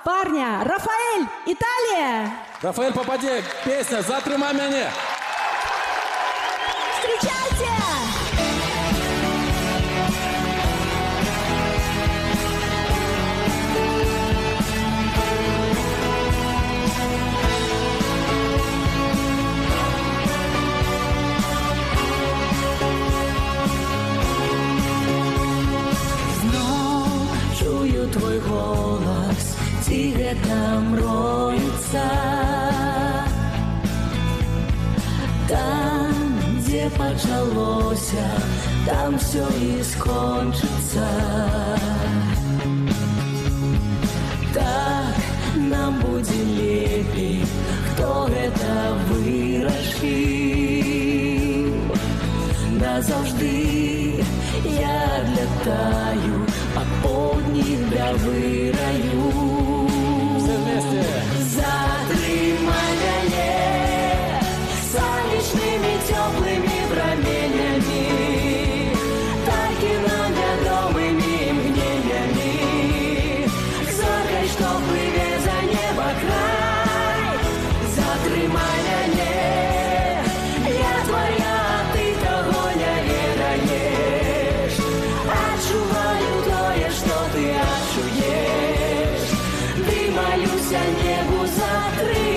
парня. Рафаэль, Италия. Рафаэль Попаде, песня «Затримай меня». Встречайте! Чую твой голос, тихо там роется. Там, где почалось, там все и скончится. Так нам будет лепей, кто это вырашил. Назавжди я отлетаю, а подніх да выраю. Все вместе. Затримай мяне сонечными теплыми променями, такими неведомыми мгновениями, зоркой, что плыве за небо край. Затримай мяне, я твоя, ты того не ведаешь. Отчуваю тое, что ты отчуешь. Ты молюся небу, затримай.